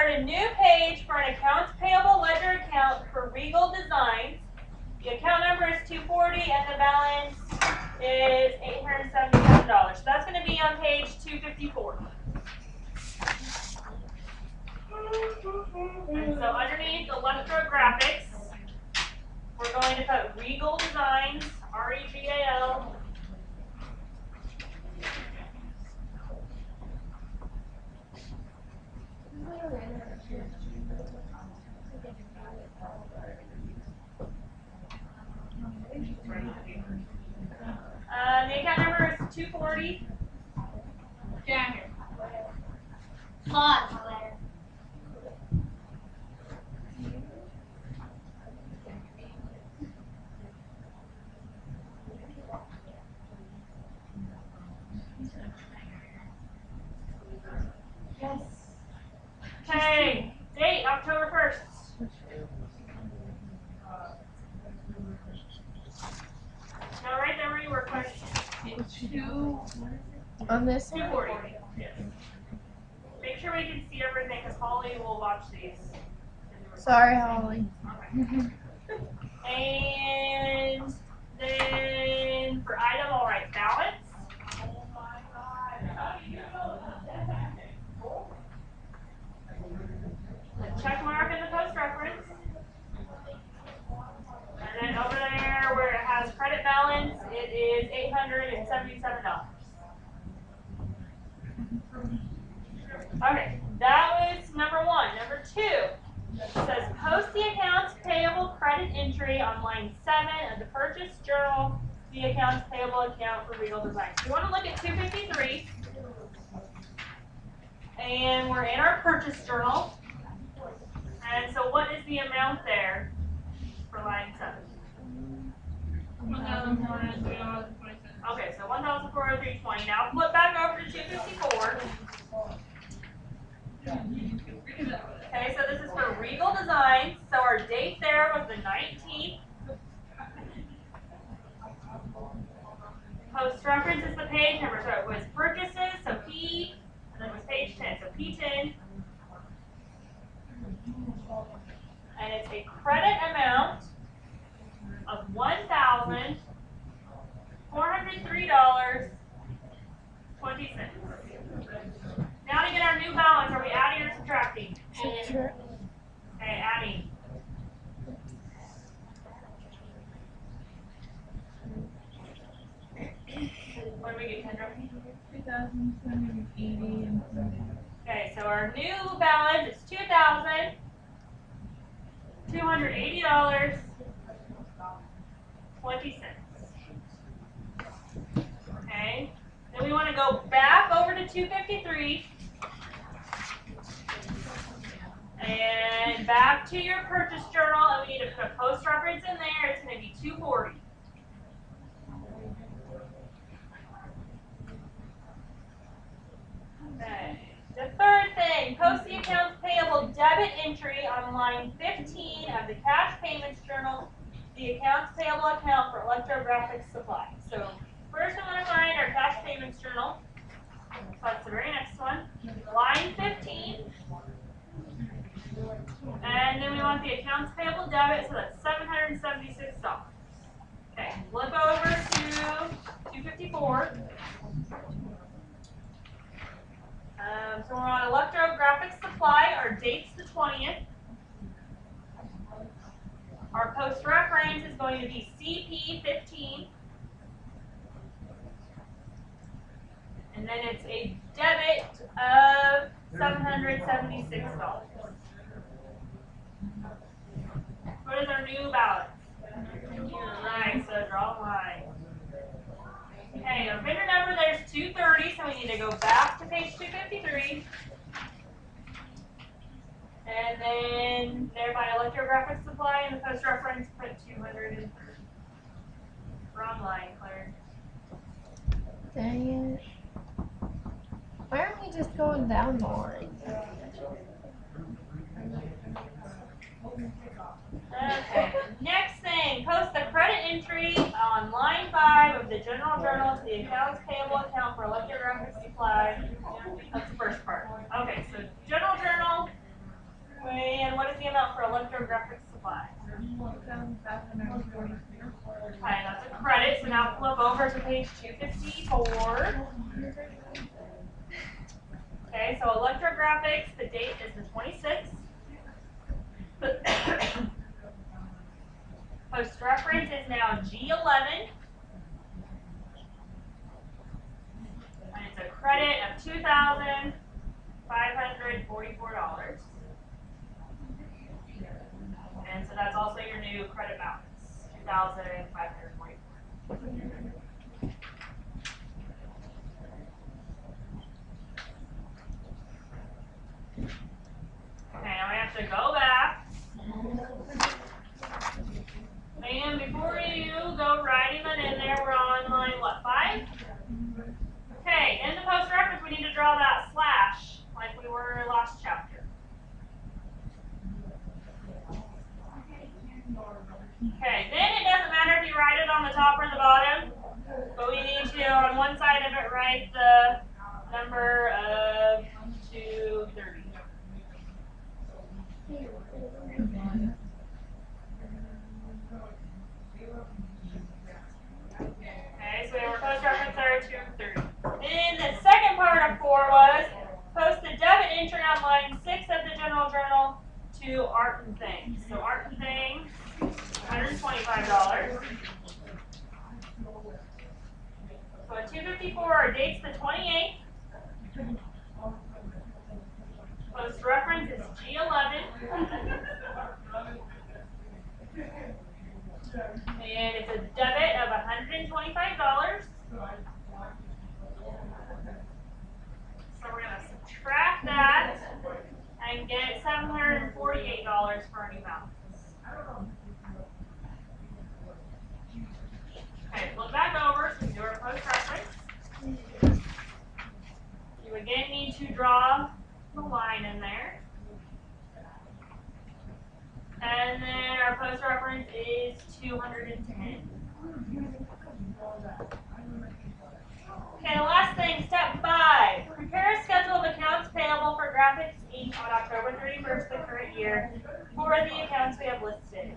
start a new page for an accounts payable ledger account for Regal Designs. The account number is 240 and the balance is $877. So that's going to be on page 254. And so underneath Electrographics, we're going to put Regal Designs, R-E-G-A-L. The account number is 240. Down here. Pause. Yes. Okay. Date, October 1st. Now right there where you were, question. On this one? 240. Yes. Make sure we can see everything because Holly will watch these. Sorry, Holly. Okay. And then for item, I'll write balance. Oh my God. How do you know that? The check mark and the post reference. And then over there where it has credit balance, it is $877. Okay, that was number one. Number two, it says post the accounts payable credit entry on line 7 of the purchase journal, the accounts payable account for Regal Designs. We want to look at 253, and we're in our purchase journal. And so what is the amount there for line 7? $1,403.20. Okay, so $1,403.20. Now flip back over to 254. Okay, so this is for Regal Designs. So our date there was the 19th. Post reference is the page number. So it was purchases, so P, and then it was page 10. So P10. And it's a credit amount of $1,403.20. Now to get our new balance, are we adding or subtracting? Sure. Okay, adding. What do we get, Kendra? 2,280 and something. Okay, so our new balance is $2,280.20. Okay. Then we want to go back over to 253. And back to your purchase journal, and we need to put a post reference in there. It's going to be 240. Okay. The third thing, post the accounts payable debit entry on line 15 of the cash payments journal, the accounts payable account for electrographic supply. So first we want to find our cash payments journal. So that's the very next one. Line 15. And then we want the accounts payable debit, so that's $776. Okay, flip over to 254. So we're on electrographic supply. Our date's the 20th. Our post reference is going to be CP15. And then it's a debit of $776. What is our new balance? Alright, so draw a line. Okay, our vendor number there's 230, so we need to go back to page 253. And then there by electrographic supply and the post reference put 230. Wrong line, Claire. Dang it. Why aren't we just going down the line? Okay, next thing, post the credit entry on line 5 of the general journal to the accounts payable account for electrographic supply. That's the first part. Okay, so general journal, And what is the amount for electrographic supply? Okay, that's a credit, so now flip over to page 254. Okay, so electrographics, the date is the 26th. Post reference is now G11. And it's a credit of $2,544. And so that's also your new credit balance, $2,544. Okay, now we have to go back. And before you go writing that in there, we're on line, what, 5? Okay, in the post reference, we need to draw that slash like we were last chapter. Okay, then it doesn't matter if you write it on the top or the bottom, but we need to, on one side of it, write the number of 230. Okay, so we have our post reference there, 230. Then the second part of 4 was post the debit entry on line 6 of the general journal to Art and Things. So Art and Things, $125. So at 254, our date's the 28th. Post reference is G11. And it's a debit of $125. So we're going to subtract that and get $748 for our new balance. Okay, flip back over so we do our post reference. You again need to draw the line in there. And then our post reference is 210. Okay, the last thing, step 5. Prepare a schedule of accounts payable for Graphics Inc. on October 31st, the current year, for the accounts we have listed.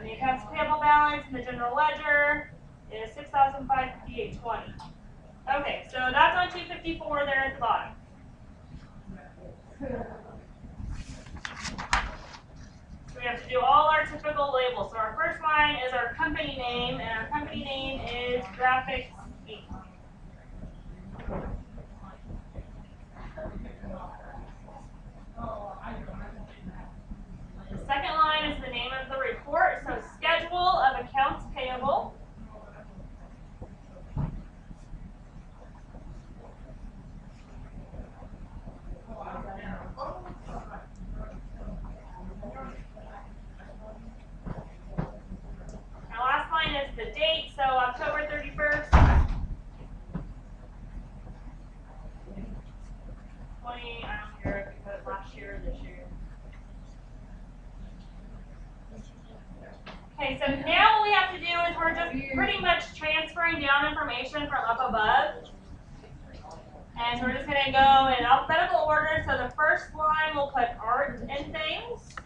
The accounts payable balance in the general ledger is $6,558.20. Okay, so that's on 254 there at the bottom. We have to do all our typical labels. So our first line is our company name, and our company name is Graphics Inc. The second line is the name of the report, so schedule of accounts payable. Our last line is the date, so October 31st, 20, I don't care if you put last year or this year. Okay, so now what we have to do is we're just pretty much transferring down information from up above. And so we're just going to go in alphabetical order. So the first line we'll put Art and Things.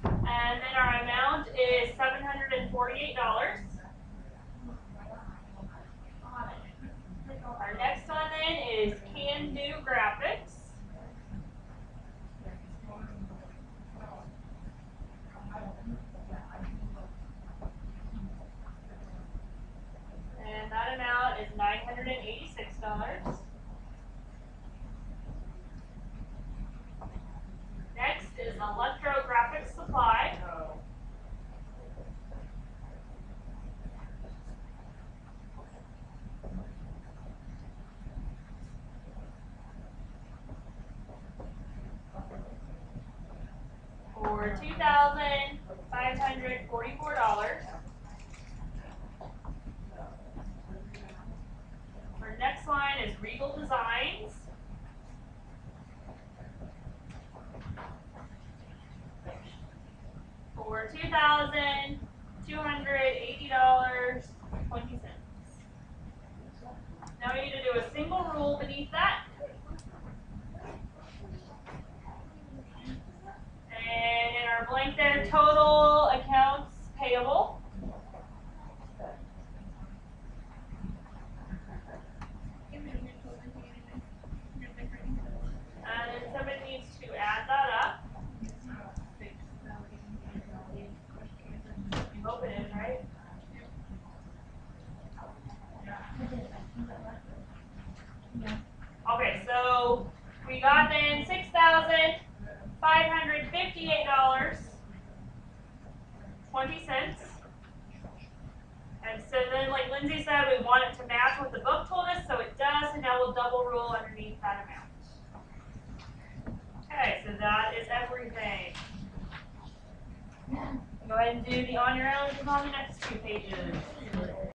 And then our amount is $748. Our next one then is Can Do Graphics. And that amount is $986. Next is Electrographic Supply. For $2,544. Our next line is Regal Designs. For $2,544. rule beneath that. And in our blank there, total accounts payable. And then somebody needs to add that up. You hope it is, right? Okay, so we got then $6,558.20. And so then, like Lindsay said, we want it to match what the book told us, so it does, and now we'll double rule underneath that amount. Okay, so that is everything. Go ahead and do the on your own on the next 2 pages.